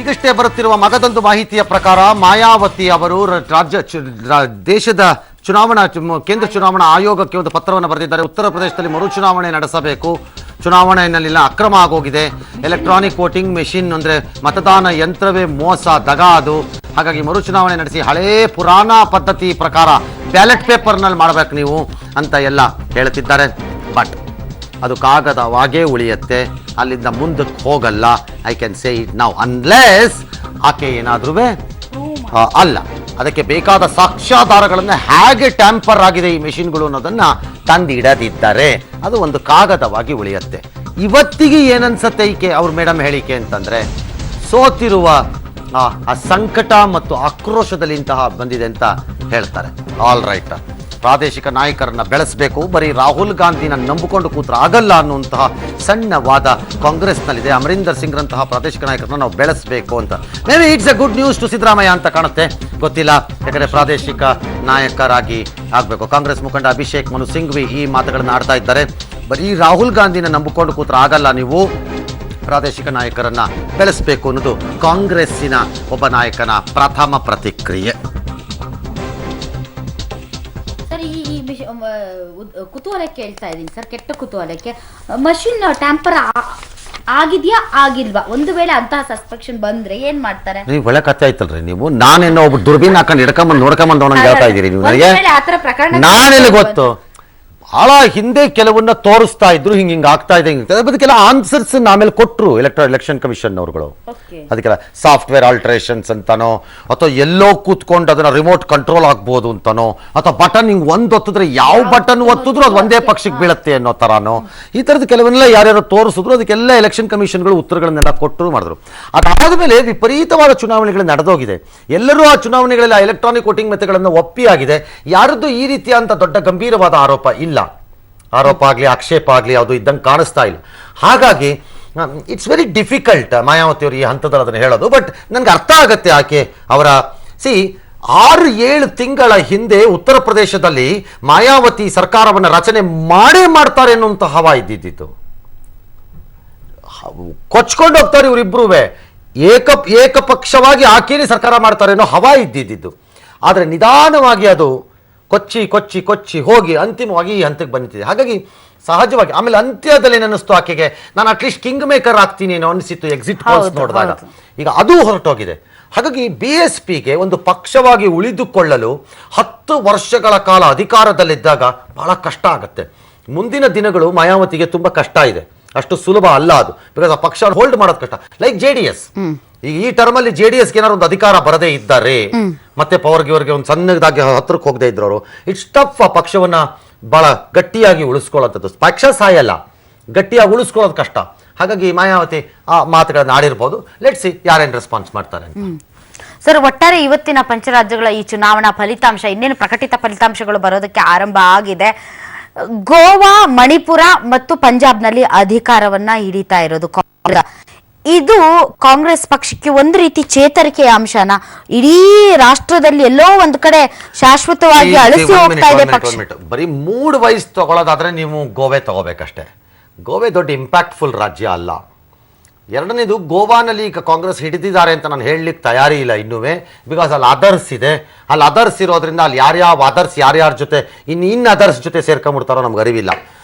ಈಗಷ್ಟೇ ಬರುತ್ತಿರುವ ಮಗದೊಂದು ಮಾಹಿತಿಯ ಪ್ರಕಾರ ಮಾಯಾವತಿ ಅವರು ದೇಶದ ಚುನಾವಣಾ ಕೇಂದ್ರ ಚುನಾವಣಾ ಆಯೋಗಕ್ಕೆ ಒಂದು ಪತ್ರವನ್ನು ಬರೆದಿದ್ದಾರೆ. ಉತ್ತರ ಪ್ರದೇಶದಲ್ಲಿ ಮರು ಚುನಾವಣೆ ನಡೆಸಬೇಕು, ಚುನಾವಣೆಯಲ್ಲೆಲ್ಲ ಅಕ್ರಮ ಆಗೋಗಿದೆ, ಎಲೆಕ್ಟ್ರಾನಿಕ್ ವೋಟಿಂಗ್ ಮೆಷಿನ್ ಅಂದರೆ ಮತದಾನ ಯಂತ್ರವೇ ಮೋಸ, ದಗ ಅದು. ಹಾಗಾಗಿ ಮರು ಚುನಾವಣೆ ನಡೆಸಿ ಹಳೇ ಪುರಾಣ ಪದ್ಧತಿ ಪ್ರಕಾರ ಬ್ಯಾಲೆಟ್ ಪೇಪರ್ನಲ್ಲಿ ಮಾಡಬೇಕು ನೀವು ಅಂತ ಎಲ್ಲ ಹೇಳ್ತಿದ್ದಾರೆ. ಬಟ್ ಅದು ಕಾಗದವಾಗೇ ಉಳಿಯುತ್ತೆ, ಅಲ್ಲಿಂದ ಮುಂದಕ್ಕೆ ಹೋಗಲ್ಲ. I can say it now, unless ಆಕೆ ಏನಾದ್ರೂ ಅಲ್ಲ, ಅದಕ್ಕೆ ಬೇಕಾದ ಸಾಕ್ಷ್ಯಾಧಾರಗಳನ್ನು ಹೇಗೆ ಟ್ಯಾಂಪರ್ ಆಗಿದೆ ಈ ಮೆಷಿನ್ಗಳು ಅನ್ನೋದನ್ನ ತಂದಿಡದಿದ್ದಾರೆ, ಅದು ಒಂದು ಕಾಗದವಾಗಿ ಉಳಿಯುತ್ತೆ. ಇವತ್ತಿಗೆ ಏನನ್ಸತ್ತೆ ಈಕೆ ಅವ್ರ ಮೇಡಮ್ ಹೇಳಿಕೆ ಅಂತಂದ್ರೆ, ಸೋತಿರುವ ಆ ಸಂಕಟ ಮತ್ತು ಆಕ್ರೋಶದಲ್ಲಿ ಇಂತಹ ಬಂದಿದೆ ಅಂತ ಹೇಳ್ತಾರೆ. ಆಲ್ ರೈಟ್, ಪ್ರಾದೇಶಿಕ ನಾಯಕರನ್ನ ಬೆಳೆಸಬೇಕು, ಬರೀ ರಾಹುಲ್ ಗಾಂಧಿನ ನಂಬಿಕೊಂಡು ಕೂತ್ರ ಆಗಲ್ಲ ಅನ್ನುವಂತಹ ಸಣ್ಣ ವಾದ ಕಾಂಗ್ರೆಸ್ನಲ್ಲಿದೆ. ಅಮರೀಂದರ್ ಸಿಂಗ್ರಂತಹ ಪ್ರಾದೇಶಿಕ ನಾಯಕರನ್ನ ನಾವು ಬೆಳೆಸಬೇಕು ಅಂತ. Maybe it's a good news to Siddaramaiah ಅಂತ ಕಾಣುತ್ತೆ, ಗೊತ್ತಿಲ್ಲ. ಯಾಕಂದರೆ ಪ್ರಾದೇಶಿಕ ನಾಯಕರಾಗಿ ಆಗಬೇಕು. ಕಾಂಗ್ರೆಸ್ ಮುಖಂಡ ಅಭಿಷೇಕ್ ಮನು ಸಿಂಘ್ವಿ ಈ ಮಾತುಗಳನ್ನು ಆಡ್ತಾ ಇದ್ದಾರೆ. ಬರೀ ರಾಹುಲ್ ಗಾಂಧಿನ ನಂಬಿಕೊಂಡು ಕೂತ್ರ ಆಗಲ್ಲ, ನೀವು ಪ್ರಾದೇಶಿಕ ನಾಯಕರನ್ನ ಬೆಳೆಸಬೇಕು ಅನ್ನೋದು ಕಾಂಗ್ರೆಸ್ಸಿನ ಒಬ್ಬ ನಾಯಕನ ಪ್ರಥಮ ಪ್ರತಿಕ್ರಿಯೆ. ಕುತೂಹಲಕ್ಕೆ ಹೇಳ್ತಾ ಇದ್ದೀನಿ ಸರ್, ಕೆಟ್ಟ ಕುತೂಹಲಕ್ಕೆ, ಮಷಿನ್ ಟ್ಯಾಂಪರ್ ಆಗಿದ್ಯಾ ಆಗಿಲ್ವಾ? ಒಂದು ವೇಳೆ ಅಂತಹ ಸಸ್ಪೆಕ್ಷನ್ ಬಂದ್ರೆ ಏನ್ ಮಾಡ್ತಾರೆ? ನೀವು ಒಳ್ಳೆ ಕಥೆ ಆಯ್ತಲ್ರಿ, ನೀವು ನಾನೇನೋ ಒಬ್ಬ ದುರ್ಬೀನ್ ಹಾಕೊಂಡು ಹಿಡ್ಕೊಂಬಂದು ನೋಡ್ಕೊಂಬಂದು ಅವನಂಗೆ ಹೇಳ್ತಾ ಇದ್ದೀರಿ ನೀವು ನನಗೆ. ನಾನೆಲ್ಲಿ ಗೊತ್ತು, ಬಹಳ ಹಿಂದೆ ಕೆಲವನ್ನ ತೋರಿಸ್ತಾ ಇದ್ರು, ಹಿಂಗೆ ಆಗ್ತಾ ಇದೆ, ಅದಕ್ಕೆಲ್ಲ ಆನ್ಸರ್ಸ್ ಆಮೇಲೆ ಕೊಟ್ಟರು ಎಲೆಕ್ಷನ್ ಕಮಿಷನ್ ಅವರುಗಳು. ಅದಕ್ಕೆಲ್ಲ ಸಾಫ್ಟ್ವೇರ್ ಆಲ್ಟ್ರೇಷನ್ಸ್ ಅಂತಾನೋ, ಅಥವಾ ಎಲ್ಲೋ ಕೂತ್ಕೊಂಡು ಅದನ್ನ ರಿಮೋಟ್ ಕಂಟ್ರೋಲ್ ಆಗ್ಬೋದು ಅಂತಾನೋ, ಅಥವಾ ಬಟನ್ ಹಿಂಗೆ ಒಂದು ಒತ್ತಿದ್ರೆ ಯಾವ ಬಟನ್ ಒತ್ತಿದ್ರು ಅದು ಒಂದೇ ಪಕ್ಷಕ್ಕೆ ಬೀಳುತ್ತೆ ಅನ್ನೋ ತರಾನೋ, ಈ ಥರದ್ದು ಕೆಲವನ್ನೆಲ್ಲ ಯಾರ್ಯಾರು ತೋರಿಸಿದ್ರು. ಅದಕ್ಕೆಲ್ಲ ಎಲೆಕ್ಷನ್ ಕಮಿಷನ್ಗಳು ಉತ್ತರಗಳನ್ನೆಲ್ಲ ಕೊಟ್ಟರು ಮಾಡಿದ್ರು. ಅದಾದಮೇಲೆ ವಿಪರೀತವಾದ ಚುನಾವಣೆಗಳು ನಡೆದೋಗಿದೆ. ಎಲ್ಲರೂ ಆ ಚುನಾವಣೆಗಳಲ್ಲಿ ಎಲೆಕ್ಟ್ರಾನಿಕ್ ವೋಟಿಂಗ್ ಮೆಥಡ್ಗಳನ್ನು ಒಪ್ಪಿಯಾಗಿದೆ. ಯಾರದ್ದು ಈ ರೀತಿಯಾದಂಥ ದೊಡ್ಡ ಗಂಭೀರವಾದ ಆರೋಪ ಇಲ್ಲ, ಆರೋಪ ಆಗಲಿ ಆಕ್ಷೇಪ ಆಗಲಿ ಯಾವುದು ಇದ್ದಂಗೆ ಕಾಣಿಸ್ತಾ ಇಲ್ಲ. ಹಾಗಾಗಿ ಇಟ್ಸ್ ವೆರಿ ಡಿಫಿಕಲ್ಟ್ ಮಾಯಾವತಿ ಅವರು ಈ ಹಂತದಲ್ಲಿ ಅದನ್ನು ಹೇಳೋದು. ಬಟ್ ನನಗೆ ಅರ್ಥ ಆಗುತ್ತೆ ಆಕೆ ಅವರ 6-7 ತಿಂಗಳ ಹಿಂದೆ ಉತ್ತರ ಪ್ರದೇಶದಲ್ಲಿ ಮಾಯಾವತಿ ಸರ್ಕಾರವನ್ನು ರಚನೆ ಮಾಡ್ತಾರೆ ಅನ್ನುವಂಥ ಹವಾ ಇದ್ದಿದ್ದು. ಕೊಚ್ಕೊಂಡು ಹೋಗ್ತಾರೆ ಇವರಿಬ್ರು, ಏಕಪಕ್ಷವಾಗಿ ಆಕೆನೇ ಸರ್ಕಾರ ಮಾಡ್ತಾರೆ ಅನ್ನೋ ಹವಾ ಇದ್ದಿದ್ದು. ಆದರೆ ನಿಧಾನವಾಗಿ ಅದು ಕೊಚ್ಚಿ ಕೊಚ್ಚಿ ಕೊಚ್ಚಿ ಹೋಗಿ ಅಂತಿಮವಾಗಿ ಈ ಹಂತಕ್ಕೆ ಬಂದಿದೆ. ಹಾಗಾಗಿ ಸಹಜವಾಗಿ ಆಮೇಲೆ ಅಂತ್ಯದಲ್ಲಿ ಏನಿಸ್ತು ಆಕೆಗೆ, ನಾನು ಅಟ್ಲೀಸ್ಟ್ ಕಿಂಗ್ ಮೇಕರ್ ಆಗ್ತೀನಿ ಏನೋ ಅನಿಸಿತ್ತು ಎಕ್ಸಿಟ್ ಪೋಲ್ಸ್ ನೋಡಿದಾಗ. ಈಗ ಅದು ಹೊರಟೋಗಿದೆ. ಹಾಗಾಗಿ BSPಗೆ ಒಂದು ಪಕ್ಷವಾಗಿ ಉಳಿದುಕೊಳ್ಳಲು 10 ವರ್ಷಗಳ ಕಾಲ ಅಧಿಕಾರದಲ್ಲಿದ್ದಾಗ ಬಹಳ ಕಷ್ಟ ಆಗುತ್ತೆ. ಮುಂದಿನ ದಿನಗಳು ಮಾಯಾವತಿಗೆ ತುಂಬ ಕಷ್ಟ ಇದೆ, ಅಷ್ಟು ಸುಲಭ ಅಲ್ಲ ಅದು. ಬಿಕಾಸ್ ಆ ಪಕ್ಷ ಹೋಲ್ಡ್ ಮಾಡೋದು ಕಷ್ಟ. ಲೈಕ್ JDS, ಈಗ ಈ ಟರ್ಮಲ್ಲಿ JDSಗೆ ಏನಾದ್ರು ಒಂದು ಅಧಿಕಾರ ಬರದೇ ಇದ್ದಾರೆ, ಮತ್ತೆ ಪವರ್ಗೆ ಒಂದು ಸಣ್ಣದಾಗಿ ಹತ್ರಕ್ಕೆ ಹೋಗದೆ ಇದ್ರು, ಇಟ್ಸ್ ಟಫ್ ಆ ಪಕ್ಷವನ್ನ ಬಹಳ ಗಟ್ಟಿಯಾಗಿ ಉಳಿಸ್ಕೊಳ್ಳೋಂಥದ್ದು. ಪಕ್ಷ ಸಾಯಲ್ಲ, ಗಟ್ಟಿಯಾಗಿ ಉಳಿಸ್ಕೊಳ್ಳೋದು ಕಷ್ಟ. ಹಾಗಾಗಿ ಮಾಯಾವತಿ ಆ ಮಾತುಗಳನ್ನ ಆಡಿರ್ಬೋದು. ಲೆಟ್ಸ್ ಸಿ ಯಾರೇನು ರೆಸ್ಪಾನ್ಸ್ ಮಾಡ್ತಾರೆ. ಸರ್, ಒಟ್ಟಾರೆ ಇವತ್ತಿನ ಪಂಚರಾಜ್ಯಗಳ ಈ ಚುನಾವಣಾ ಫಲಿತಾಂಶ, ಇನ್ನೇನು ಪ್ರಕಟಿತ ಫಲಿತಾಂಶಗಳು ಬರೋದಕ್ಕೆ ಆರಂಭ ಆಗಿದೆ. ಗೋವಾ, ಮಣಿಪುರ ಮತ್ತು ಪಂಜಾಬ್ನಲ್ಲಿ ಅಧಿಕಾರವನ್ನ ಹಿಡಿತಾ ಇರೋದು ಕಾಂಗ್ರೆಸ್. ಇದು ಕಾಂಗ್ರೆಸ್ ಪಕ್ಷಕ್ಕೆ ಒಂದು ರೀತಿ ಚೇತರಿಕೆಯ ಅಂಶನ, ಇಡೀ ರಾಷ್ಟ್ರದಲ್ಲಿ ಎಲ್ಲೋ ಒಂದು ಕಡೆ ಶಾಶ್ವತವಾಗಿ ಅಳಿಸಿ ಹೋಗ್ತಾ ಇದೆ ಪಕ್ಷ. ಬರೀ ಮೂಡ್ ವೈಸ್ ತಗೊಳ್ಳೋದಾದ್ರೆ ನೀವು ಗೋವೆ ತಗೋಬೇಕಷ್ಟೇ. ಗೋವೆ ದೊಡ್ಡ ಇಂಪ್ಯಾಕ್ಟ್ಫುಲ್ ರಾಜ್ಯ ಅಲ್ಲ. ಎರಡನೇದು, ಗೋವಾನಲ್ಲಿ ಈಗ ಕಾಂಗ್ರೆಸ್ ಹಿಡಿದಿದ್ದಾರೆ ಅಂತ ನಾನು ಹೇಳಲಿಕ್ಕೆ ತಯಾರಿ ಇಲ್ಲ ಇನ್ನೂವೇ. ಬಿಕಾಸ್ ಅಲ್ಲಿ ಅದರ್ಸ್ ಇದೆ, ಅಲ್ಲಿ ಅದರ್ಸ್ ಇರೋದ್ರಿಂದ ಅಲ್ಲಿ ಯಾರ್ಯಾವ ಅದರ್ಸ್ ಯಾರ್ಯಾರ ಜೊತೆ ಇನ್ನು ಅದರ್ಸ್ ಜೊತೆ ಸೇರ್ಕೊಂಡ್ಬಿಡ್ತಾರೋ ನಮ್ಗೆ ಅರಿವಿಲ್ಲ.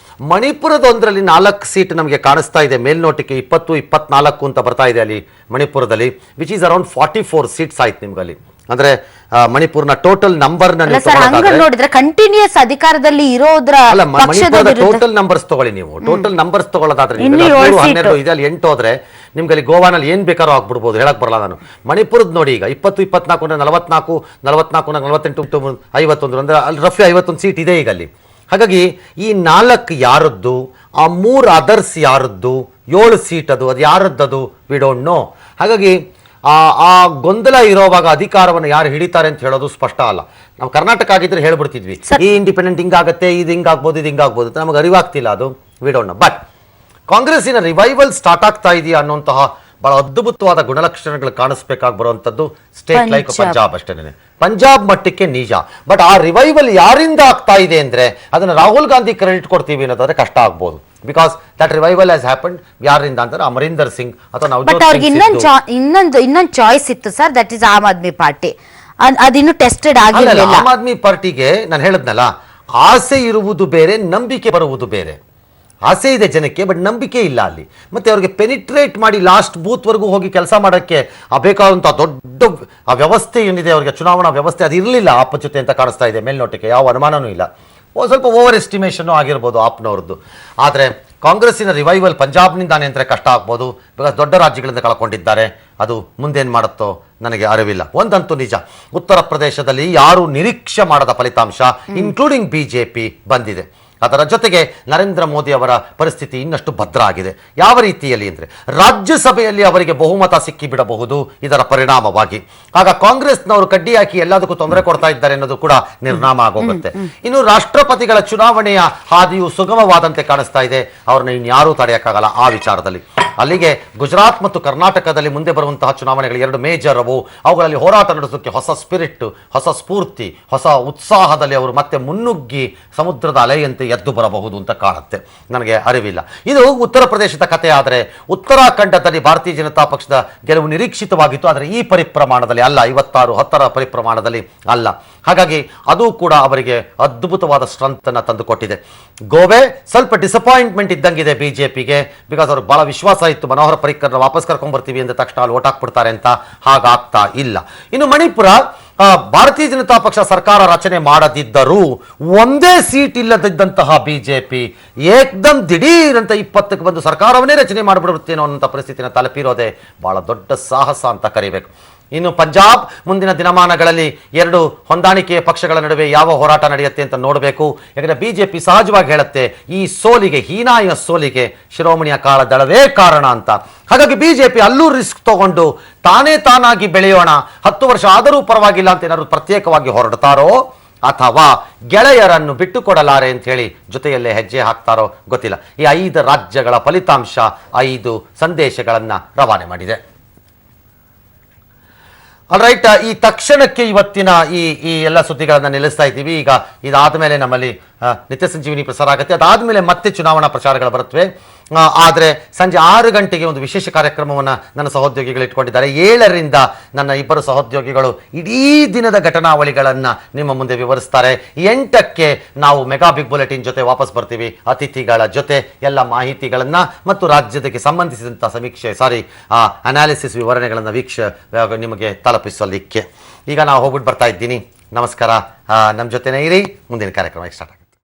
ಮಣಿಪುರದೊಂದರಲ್ಲಿ 4 ಸೀಟ್ ನಮಗೆ ಕಾಣಿಸ್ತಾ ಇದೆ ಮೇಲ್ನೋಟಕ್ಕೆ, 20-24 ಅಂತ ಬರ್ತಾ ಇದೆ ಅಲ್ಲಿ ಮಣಿಪುರದಲ್ಲಿ, ವಿಚ್ ಈಸ್ ಅರೌಂಡ್ 44 ಸೀಟ್ಸ್ ಆಯ್ತು ನಿಮ್ಗಲ್ಲಿ. ಅಂದ್ರೆ ಮಣಿಪುರ್ನ ಟೋಟಲ್ ನಂಬರ್ ನೋಡಿದ್ರೆ ಕಂಟಿನ್ಯೂಸ್ ಅಧಿಕಾರದಲ್ಲಿ ಇರೋದ್ರ ಮಣಿಪುರದ ಟೋಟಲ್ ನಂಬರ್ಸ್ ತಗೊಳ್ಳಿ ನೀವು. ಟೋಟಲ್ ನಂಬರ್ಸ್ ತಗೊಳ್ಳೋದಾದ್ರೆ 12 ಇದೆ, ಅಲ್ಲಿ 8 ಹೋದ್ರೆ ನಿಮ್ಗೆ ಅಲ್ಲಿ ಗೋವಾನಲ್ಲಿ ಏನ್ ಬೇಕಾದ್ರೂ ಆಗ್ಬಿಡ್ಬೋದು, ಹೇಳಕ್ ಬರಲ್ಲ ನಾನು. ಮಣಿಪುರದ ನೋಡಿ ಈಗ 20-24 44 44 48 51 ಅಂದ್ರೆ ಅಲ್ಲಿ ರಫ್ಲಿ 51 ಸೀಟ್ ಇದೆ ಈಗ ಅಲ್ಲಿ. ಹಾಗಾಗಿ ಈ 4 ಯಾರದ್ದು, ಆ 3 ಅದರ್ಸ್ ಯಾರದ್ದು, 7 ಸೀಟ್ ಅದು ಯಾರದ್ದದು ವಿ ಡೋಂಟ್ ನೋ. ಹಾಗಾಗಿ ಆ ಗೊಂದಲ ಇರೋವಾಗ ಅಧಿಕಾರವನ್ನು ಯಾರು ಹಿಡಿತಾರೆ ಅಂತ ಹೇಳೋದು ಸ್ಪಷ್ಟ ಅಲ್ಲ. ನಾವು ಕರ್ನಾಟಕ ಆಗಿದ್ರೆ ಹೇಳ್ಬಿಡ್ತಿದ್ವಿ, ಈ ಇಂಡಿಪೆಂಡೆಂಟ್ ಹಿಂಗಾಗತ್ತೆ, ಇದು ಹಿಂಗಾಗ್ಬೋದು, ಇದು ಹಿಂಗಾಗ್ಬೋದು ಅಂತ ನಮಗೆ ಅರಿವಾಗ್ತಿಲ್ಲ, ಅದು ವಿ ಡೋಂಟ್ ನೋ. ಬಟ್ ಕಾಂಗ್ರೆಸ್ಸಿನ ರಿವೈವಲ್ ಸ್ಟಾರ್ಟ್ ಆಗ್ತಾ ಇದೆಯಾ ಅನ್ನುವಂತಹ ಬಹಳ ಅದ್ಭುತವಾದ ಗುಣಲಕ್ಷಣಗಳು ಕಾಣಿಸ್ಬೇಕಾಗಿ ಬರುವಂಥದ್ದು ಸ್ಟೇಟ್ ಲೈಕ್ ಪಂಜಾಬ್ ಅಷ್ಟೇನೆ. ಪಂಜಾಬ್ ಮಟ್ಟಕ್ಕೆ ನಿಜ. ಬಟ್ ಆ ರಿವೈವಲ್ ಯಾರಿಂದ ಆಗ್ತಾ ಇದೆ ಅಂದ್ರೆ ಅದನ್ನ ರಾಹುಲ್ ಗಾಂಧಿ ಕ್ರೆಡಿಟ್ ಕೊಡ್ತೀವಿ ಅನ್ನೋದಾದ್ರೆ ಕಷ್ಟ ಆಗ್ಬೋದು. Because that revival has happened ಯಾರಿಂದ ಅಂತಾರೆ ಅಮರೀಂದರ್ ಸಿಂಗ್ ಅಥವಾ ಬಟ್ ಅವ್ರಿಗೆ ಇನ್ನೊಂದು ಚಾಯ್ಸ್ ಇತ್ತು sir, that is Aam Aadmi Party. ಅದಿನ್ನು ಟೆಸ್ಟೆಡ್ ಆಗಿರಲಿಲ್ಲ. ಆಮ್ ಆದ್ಮಿ ಪಾರ್ಟಿಗೆ ನಾನು ಹೇಳದ್ನಲ್ಲ, ಆಸೆ ಇರುವುದು ಬೇರೆ, ನಂಬಿಕೆ ಬರುವುದು ಬೇರೆ. ಆಸೆ ಇದೆ ಜನಕ್ಕೆ, ಬಟ್ ನಂಬಿಕೆ ಇಲ್ಲ ಅಲ್ಲಿ. ಮತ್ತೆ ಅವ್ರಿಗೆ ಪೆನಿಟ್ರೇಟ್ ಮಾಡಿ ಲಾಸ್ಟ್ ಬೂತ್ವರೆಗೂ ಹೋಗಿ ಕೆಲಸ ಮಾಡೋಕ್ಕೆ ಬೇಕಾದಂಥ ದೊಡ್ಡ ಆ ವ್ಯವಸ್ಥೆ ಏನಿದೆ ಅವ್ರಿಗೆ, ಚುನಾವಣಾ ವ್ಯವಸ್ಥೆ ಅದು ಇರಲಿಲ್ಲ ಆಪ್ ಜೊತೆ ಅಂತ ಕಾಣಿಸ್ತಾ ಇದೆ ಮೇಲ್ನೋಟಕ್ಕೆ, ಯಾವ ಅನುಮಾನನೂ ಇಲ್ಲ. ಸ್ವಲ್ಪ ಓವರ್ ಎಸ್ಟಿಮೇಷನ್ನು ಆಗಿರ್ಬೋದು ಆಪ್ನವ್ರದ್ದು. ಆದರೆ ಕಾಂಗ್ರೆಸ್ಸಿನ ರಿವೈವಲ್ ಪಂಜಾಬ್ನಿಂದಾನೆ ಅಂದರೆ ಕಷ್ಟ ಆಗ್ಬೋದು, ಬಿಕಾಸ್ ದೊಡ್ಡ ರಾಜ್ಯಗಳಿಂದ ಕಳ್ಕೊಂಡಿದ್ದಾರೆ. ಅದು ಮುಂದೇನು ಮಾಡುತ್ತೋ ನನಗೆ ಅರಿವಿಲ್ಲ. ಒಂದಂತೂ ನಿಜ, ಉತ್ತರ ಪ್ರದೇಶದಲ್ಲಿ ಯಾರು ನಿರೀಕ್ಷೆ ಮಾಡದ ಫಲಿತಾಂಶ ಇನ್ಕ್ಲೂಡಿಂಗ್ BJP ಬಂದಿದೆ. ಅದರ ಜೊತೆಗೆ ನರೇಂದ್ರ ಮೋದಿ ಅವರ ಪರಿಸ್ಥಿತಿ ಇನ್ನಷ್ಟು ಭದ್ರ ಆಗಿದೆ. ಯಾವ ರೀತಿಯಲ್ಲಿ ಅಂದರೆ ರಾಜ್ಯಸಭೆಯಲ್ಲಿ ಅವರಿಗೆ ಬಹುಮತ ಸಿಕ್ಕಿಬಿಡಬಹುದು ಇದರ ಪರಿಣಾಮವಾಗಿ. ಆಗ ಕಾಂಗ್ರೆಸ್ನವರು ಕಡ್ಡಿ ಹಾಕಿ ಎಲ್ಲದಕ್ಕೂ ತೊಂದರೆ ಕೊಡ್ತಾ ಇದ್ದಾರೆ ಅನ್ನೋದು ಕೂಡ ನಿರ್ನಾಮ ಆಗೋಗುತ್ತೆ. ಇನ್ನು ರಾಷ್ಟ್ರಪತಿಗಳ ಚುನಾವಣೆಯ ಹಾದಿಯು ಸುಗಮವಾದಂತೆ ಕಾಣಿಸ್ತಾ ಇದೆ. ಅವ್ರನ್ನ ಇನ್ಯಾರೂ ತಡೆಯೋಕ್ಕಾಗಲ್ಲ ಆ ವಿಚಾರದಲ್ಲಿ. ಅಲ್ಲಿಗೆ ಗುಜರಾತ್ ಮತ್ತು ಕರ್ನಾಟಕದಲ್ಲಿ ಮುಂದೆ ಬರುವಂತಹ ಚುನಾವಣೆಗಳು 2 ಮೇಜರ್ ಅವು. ಅವುಗಳಲ್ಲಿ ಹೋರಾಟ ನಡೆಸೋಕ್ಕೆ ಹೊಸ ಸ್ಪಿರಿಟ್, ಹೊಸ ಸ್ಫೂರ್ತಿ, ಹೊಸ ಉತ್ಸಾಹದಲ್ಲಿ ಅವರು ಮತ್ತೆ ಮುನ್ನುಗ್ಗಿ ಸಮುದ್ರದ ಅಲೆಯಂತೆ ಎದ್ದು ಬರಬಹುದು ಅಂತ ಕಾಣುತ್ತೆ. ನನಗೆ ಅರಿವಿಲ್ಲ. ಇದು ಉತ್ತರ ಪ್ರದೇಶದ ಕಥೆ. ಆದರೆ ಉತ್ತರಾಖಂಡದಲ್ಲಿ ಭಾರತೀಯ ಜನತಾ ಪಕ್ಷದ ಗೆಲುವು ನಿರೀಕ್ಷಿತವಾಗಿತ್ತು, ಆದರೆ ಈ ಪರಿಪ್ರಮಾಣದಲ್ಲಿ ಅಲ್ಲ, 56-10 ಪರಿಪ್ರಮಾಣದಲ್ಲಿ ಅಲ್ಲ. ಹಾಗಾಗಿ ಅದು ಕೂಡ ಅವರಿಗೆ ಅದ್ಭುತವಾದ ಸ್ಟ್ರೆಂತ್ ಅನ್ನು ತಂದುಕೊಟ್ಟಿದೆ. ಗೋವೆ ಸ್ವಲ್ಪ ಡಿಸಪಾಯಿಂಟ್ಮೆಂಟ್ ಇದ್ದಂಗಿದೆ BJPಗೆ, ಬಿಕಾಸ್ ಅವ್ರಿಗೆ ಬಹಳ ವಿಶ್ವಾಸ ಇತ್ತು ಮನೋಹರ್ ಪರಿಕ್ಕರ್ನ ವಾಪಸ್ ಕರ್ಕೊಂಡ್ಬರ್ತೀವಿ ಅಂದ ತಕ್ಷಣ ಅಲ್ಲಿ ಓಟ್ ಹಾಕ್ಬಿಡ್ತಾರೆ ಅಂತ. ಹಾಗಾಗ್ತಾ ಇಲ್ಲ. ಇನ್ನು ಮಣಿಪುರ, ಭಾರತೀಯ ಜನತಾ ಪಕ್ಷ ಸರ್ಕಾರ ರಚನೆ ಮಾಡದಿದ್ದರೂ ಒಂದೇ ಸೀಟ್ ಇಲ್ಲದಿದ್ದಂತಹ BJP ಏಕ್ದಮ್ ದಿಢೀರ್ ಅಂತ 20ಕ್ಕೆ ಬಂದು ಸರ್ಕಾರವನ್ನೇ ರಚನೆ ಮಾಡಿಬಿಡುತ್ತೇನೋ ಅನ್ನೋ ಪರಿಸ್ಥಿತಿನ ತಲುಪಿರೋದೇ ಬಹಳ ದೊಡ್ಡ ಸಾಹಸ ಅಂತ ಕರಿಬೇಕು. ಇನ್ನು ಪಂಜಾಬ್ ಮುಂದಿನ ದಿನಮಾನಗಳಲ್ಲಿ 2 ಹೊಂದಾಣಿಕೆಯ ಪಕ್ಷಗಳ ನಡುವೆ ಯಾವ ಹೋರಾಟ ನಡೆಯುತ್ತೆ ಅಂತ ನೋಡಬೇಕು. ಯಾಕಂದರೆ BJP ಸಹಜವಾಗಿ ಹೇಳುತ್ತೆ ಈ ಸೋಲಿಗೆ, ಹೀನಾಯ ಸೋಲಿಗೆ ಶಿರೋಮಣಿ ಅಕಾಲಿ ದಳವೇ ಕಾರಣ ಅಂತ. ಹಾಗಾಗಿ BJP ಅಲ್ಲೂ ರಿಸ್ಕ್ ತಗೊಂಡು ತಾನಾಗಿ ಬೆಳೆಯೋಣ, 10 ವರ್ಷ ಆದರೂ ಪರವಾಗಿಲ್ಲ ಅಂತ ಏನಾದ್ರು ಪ್ರತ್ಯೇಕವಾಗಿ ಹೊರಡ್ತಾರೋ ಅಥವಾ ಗೆಳೆಯರನ್ನು ಬಿಟ್ಟು ಕೊಡಲಾರೆ ಅಂತ ಹೇಳಿ ಜೊತೆಯಲ್ಲೇ ಹೆಜ್ಜೆ ಹಾಕ್ತಾರೋ ಗೊತ್ತಿಲ್ಲ. ಈ 5 ರಾಜ್ಯಗಳ ಫಲಿತಾಂಶ 5 ಸಂದೇಶಗಳನ್ನು ರವಾನೆ ಮಾಡಿದೆ. ಆಲ್ರೈಟ್, ಈ ತಕ್ಷಣಕ್ಕೆ ಇವತ್ತಿನ ಈ ಎಲ್ಲ ಸುದ್ದಿಗಳನ್ನು ನಿಲ್ಲಿಸ್ತಾ ಇದ್ದೀವಿ. ಈಗ ಇದಾದ ಮೇಲೆ ನಮ್ಮಲ್ಲಿ ನಿತ್ಯ ಸಂಜೀವಿನಿ ಪ್ರಸಾರ ಆಗುತ್ತೆ. ಅದಾದಮೇಲೆ ಮತ್ತೆ ಚುನಾವಣಾ ಪ್ರಚಾರಗಳು ಬರುತ್ತವೆ. ಆದರೆ ಸಂಜೆ 6 ಗಂಟೆಗೆ ಒಂದು ವಿಶೇಷ ಕಾರ್ಯಕ್ರಮವನ್ನು ನನ್ನ ಸಹೋದ್ಯೋಗಿಗಳು ಇಟ್ಕೊಂಡಿದ್ದಾರೆ. 7ರಿಂದ ನನ್ನ 2 ಸಹೋದ್ಯೋಗಿಗಳು ಇಡೀ ದಿನದ ಘಟನಾವಳಿಗಳನ್ನು ನಿಮ್ಮ ಮುಂದೆ ವಿವರಿಸ್ತಾರೆ. 8ಕ್ಕೆ ನಾವು ಮೆಗಾ ಬಿಗ್ ಬುಲೆಟಿನ್ ಜೊತೆ ವಾಪಸ್ ಬರ್ತೀವಿ, ಅತಿಥಿಗಳ ಜೊತೆ ಎಲ್ಲ ಮಾಹಿತಿಗಳನ್ನು ಮತ್ತು ರಾಜ್ಯದಕ್ಕೆ ಸಂಬಂಧಿಸಿದಂಥ ಅನಾಲಿಸಿಸ್ ವಿವರಣೆಗಳನ್ನು ನಿಮಗೆ ತಲುಪಿಸಲಿಕ್ಕೆ. ಈಗ ನಾವು ಹೋಗ್ಬಿಟ್ಟು ಬರ್ತಾ ಇದ್ದೀನಿ. ನಮಸ್ಕಾರ, ನಮ್ಮ ಜೊತೆನೇ ಇರಿ. ಮುಂದಿನ ಕಾರ್ಯಕ್ರಮ ಸ್ಟಾರ್ಟ್.